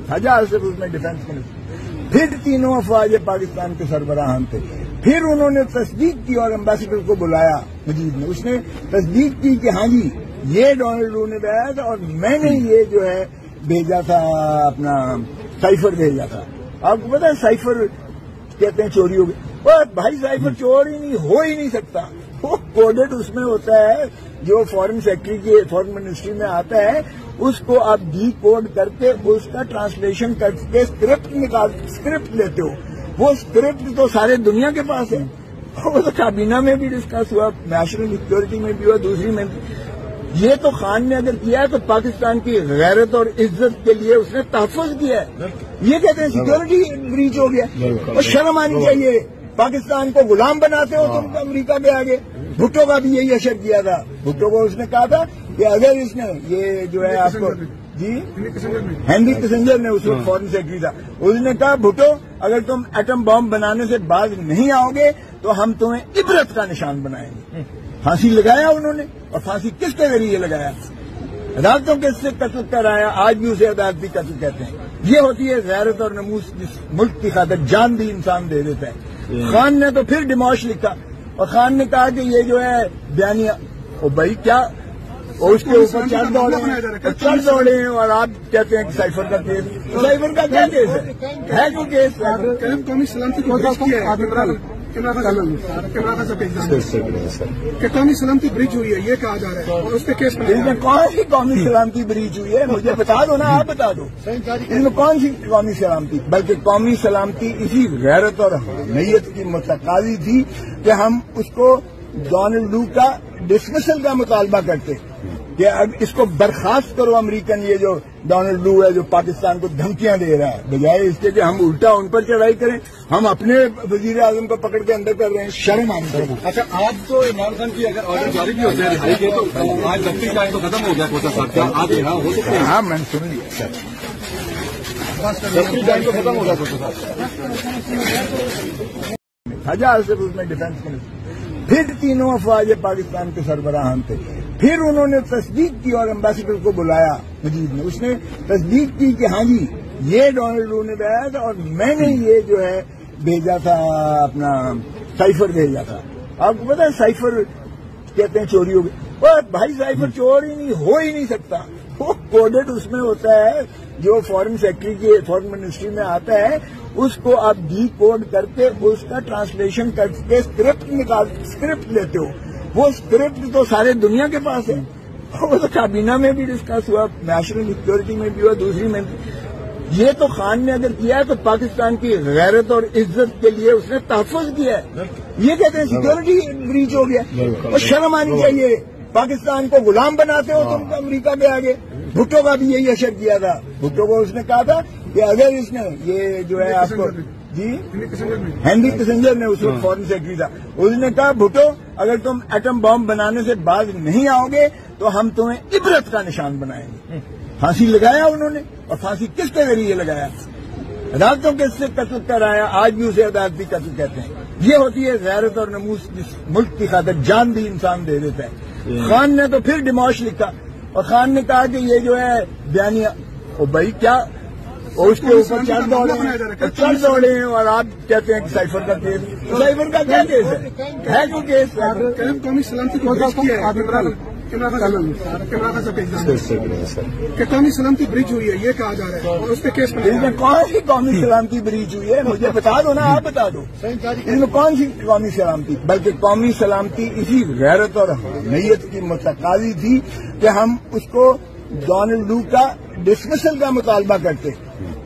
हजार सिर्फ उसमें डिफेंस मिनिस्टर, फिर तीनों अफवाज पाकिस्तान के सरबराहान थे। फिर उन्होंने तस्दीक की और एम्बेसडर को बुलाया मजीद ने, उसने तस्दीक की कि हाँ जी ये डोनाल्ड लू ने भेजा था और मैंने ये जो है भेजा था, अपना साइफर भेजा था। आपको पता है साइफर कहते हैं चोरी हो गई, और भाई साइफर चोरी नहीं हो ही नहीं सकता, वो कोडेड उसमें होता है जो फॉरेन सेक्रेटरी के फॉरेन मिनिस्ट्री में आता है, उसको आप डी कोड करके उसका ट्रांसलेशन करके स्क्रिप्ट लेते हो। वो स्क्रिप्ट तो सारे दुनिया के पास है, वो तो काबीना में भी डिस्कस हुआ, नेशनल सिक्योरिटी में भी हुआ, दूसरी में भी। ये तो खान ने अगर किया है तो पाकिस्तान की गैरत और इज्जत के लिए उसने तहफ़्फ़ुज़ किया है। ये कहते हैं सिक्योरिटी ब्रीच हो गया, और शर्म आनी चाहिए। पाकिस्तान को गुलाम बनाते हो तुम अमेरिका में आगे। भुट्टो का भी यही असर किया था। भुट्टो को उसने कहा था कि अगर इसने ये जो है आपको जी हेनरी किसिंजर ने उस वक्त फॉरेन सेक्रेटरी था, उसने कहा भुट्टो अगर तुम एटम बॉम्ब बनाने से बाज नहीं आओगे तो हम तुम्हें इबरत का निशान बनाएंगे। फांसी लगाया उन्होंने, और फांसी किसके जरिए लगाया? अदालतों के इससे कत्ल कराया, आज भी उसे अदालती कत्ल कहते हैं। ये होती है गैरत और नमूस, जिस मुल्क की खातिर जान भी इंसान दे देता है। खान ने तो फिर डिमोश लिखा, और खान ने कहा कि ये जो है बयानिया, ओ भाई क्या, और उसके ऊपर चढ़ दौड़े हैं, और आप कहते हैं कि साइफर का केस, साइफर का क्या केस है क्यों केस? कौमी सलामती कौमी सलामती ब्रिज हुई है, ये कहा जा रहा है, और उस पर केस इसमें कौन सी कौमी सलामती ब्रिज हुई है? मुझे बता दो ना, आप बता दो इसमें कौन सी कौमी सलामती। बल्कि कौमी सलामती इसी गैरत और नीयत की मुतकादी थी कि हम उसको डोनाल्ड लू का डिसमिसल का मुतालबा करते कि अब इसको बर्खास्त करो अमेरिकन, ये जो डोनाल्ड लू है जो पाकिस्तान को धमकियां दे रहा है, बजाय इसके कि हम उल्टा उन पर चढ़ाई करें। हम अपने वजीर आजम को पकड़ के अंदर कर रहे हैं, शर्म आनी चाहिए। अच्छा, आज तो इमरान खान की अगर ऑर्डर जारी भी होते हैं रिहाई के, तो आज दफ्ती टाइम तो खत्म हो गया कोसा साहब, क्या आज यहाँ हो सकते हैं? हाँ मैंने सुन लिया, दफ्ती टाइम तो खत्म हो गया कोसा साहब। हजार सिर्फ उसमें डिफेंस मिनिस्टर, फिर तीनों अफवाज पाकिस्तान के सरबराहान थे। फिर उन्होंने तस्दीक की और एम्बेसडर को बुलाया मजीद ने, उसने तस्दीक की कि हाँ जी ये डोनाल्ड लू ने भेजा था और मैंने ये जो है भेजा था, अपना साइफर भेजा था। आपको पता है साइफर कहते हैं चोरी हो गई, और भाई साइफर चोरी नहीं हो ही नहीं सकता, वो कोडेड उसमें होता है जो फॉरेन सेक्रेटरी के फॉरेन मिनिस्ट्री में आता है, उसको आप डी कोड करके उसका ट्रांसलेशन करके स्क्रिप्ट लेते हो। वो स्क्रिप्ट तो सारे दुनिया के पास है, वो तो काबीना में भी डिस्कस हुआ, नेशनल सिक्योरिटी में भी हुआ, दूसरी में भी। ये तो खान ने अगर किया है तो पाकिस्तान की गैरत और इज्जत के लिए उसने तहफ़्फ़ुज़ किया है। ये कहते हैं सिक्योरिटी ब्रीच हो गया, और शर्म आनी चाहिए। पाकिस्तान को गुलाम बनाते हो तुम अमेरिका में आगे। भुट्टो का भी यही असर किया था। भुट्टो को उसने कहा था कि अगर इसने ये जो है आपको जी हेनरी किसिंजर ने उस वक्त फॉरेन सेक्रेटरी था, उसने कहा भुट्टो अगर तुम एटम बॉम्ब बनाने से बाज नहीं आओगे तो हम तुम्हें इबरत का निशान बनाएंगे। फांसी लगाया उन्होंने, और फांसी किसके जरिए लगाया? अदालतों के इससे कत्ल कराया, आज भी उसे अदालती कत्ल कहते हैं। ये होती है गैरत और नमूस, जिस मुल्क की खातिर जान भी इंसान दे देता है। खान ने तो फिर डिमोश लिखा, और खान ने कहा कि ये जो है बयानिया, ओ भाई क्या, और उसके ऊपर चढ़ दौड़े हैं, और आप कहते हैं कि साइफर का केस, साइफर का क्या केस है क्यों केस? कौमी सलामती कौमी सलामती ब्रिज हुई है, ये कहा जा रहा है, और उस पर केस इसमें कौन सी कौमी सलामती ब्रिज हुई है? मुझे बता दो ना, आप बता दो इसमें कौन सी कौमी सलामती। बल्कि कौमी सलामती इसी गैरत और नीयत की मुतकादी थी कि हम उसको डोनाल्ड लू का डिसमिसल का मुतालबा करते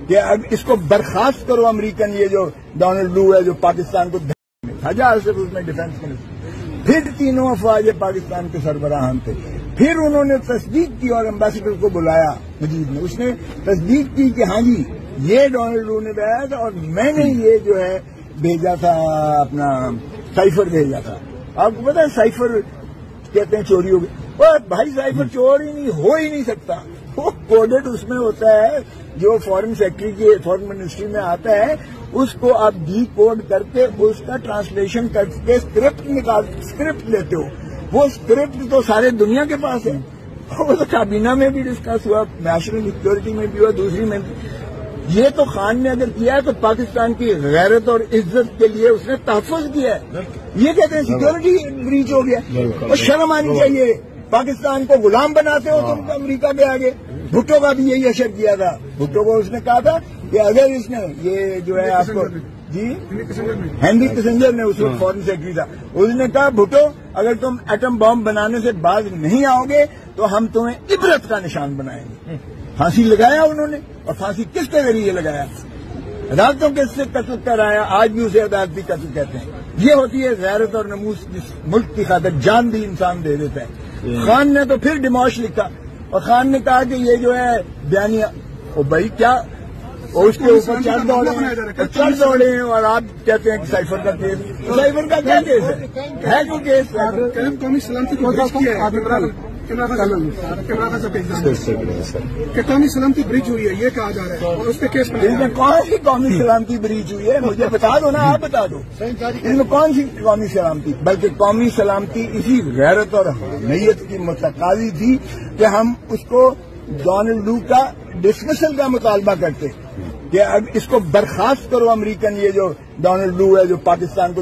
कि अब इसको बर्खास्त करो अमेरिकन, ये जो डोनाल्ड लू है जो पाकिस्तान को हजार सिर्फ उसमें डिफेंस मिनिस्टर, फिर तीनों अफवाज पाकिस्तान के सरबराहान थे। फिर उन्होंने तस्दीक की और एम्बेसडर को बुलाया मजीद ने, उसने तस्दीक की कि हाँ जी ये डोनाल्ड लू ने भेजा था और मैंने ये जो है भेजा था, अपना साइफर भेजा था। आपको पता है साइफर कहते हैं चोरी हो गई, और भाई साइफर चोरी नहीं हो ही नहीं सकता, वो कोडेड उसमें होता है जो फॉरेन सेक्रेटरी के फॉरेन मिनिस्ट्री में आता है, उसको आप डी कोड करके उसका ट्रांसलेशन करके स्क्रिप्ट लेते हो। वो स्क्रिप्ट तो सारे दुनिया के पास है, वो तो काबीना में भी डिस्कस हुआ, नेशनल सिक्योरिटी में भी हुआ, दूसरी में भी। یہ تو خان نے اگر کیا ہے تو پاکستان کی غیرت اور عزت کے لیے اس نے تحفظ کیا ہے. یہ کہتے ہیں سیکورٹی بریچ ہو گیا. اور شرم آنی چاہیے. پاکستان کو غلام بناتے ہو تم امریکہ کے آگے. بھٹو کا بھی یہی اشر کیا تھا. بھٹو کو اس نے کہا تھا کہ اگر اس نے یہ جو ہے آپ کو جی ہینری کسنجر نے اس وقت فورن سیکرٹری تھا, اس نے کہا بھٹو اگر تم ایٹم بم بنانے سے باز نہیں آؤ گے تو ہم تمہیں عبرت کا نشان بنائیں گے. پھانسی لگایا انہوں نے, اور پھانسی کس کے ذریعے لگایا؟ عدالتوں کے سے قتل کرایا. آج بھی اسے عدالتی قتل کہتے ہیں. یہ ہوتی ہے غیرت اور نموس جس ملک کی خاطر جان بھی انسان دے دیتا ہے. خان نے تو پھر ڈیموش لکھا, اور خان نے کہا کہ یہ جو ہے بیانیہ او بھائی کیا, اور اس کے اوپر چل دوڑے ہیں اور آپ کہتے ہیں کہ سائفر کا کیس. سائفر کا کیا کیس ہے کوئی کیس؟ قومی سلامتی کو کہ قومی سلامتی بریچ ہوئی ہے یہ کہا جا رہا ہے, اور اس پہ کیس ان میں کون سی قومی سلامتی بریچ ہوئی ہے؟ مجھے بتا دو نا, آپ بتا دو ان میں کون سی قومی سلامتی. بلکہ قومی سلامتی اسی غیرت اور نیت کی متقاضی تھی کہ ہم اس کو ڈونلڈ لو کا ڈسمسل کا مطالبہ کرتے کہ اب اس کو برخاست کرو امریکن, یہ جو ڈونلڈ لو ہے جو پاکستان کو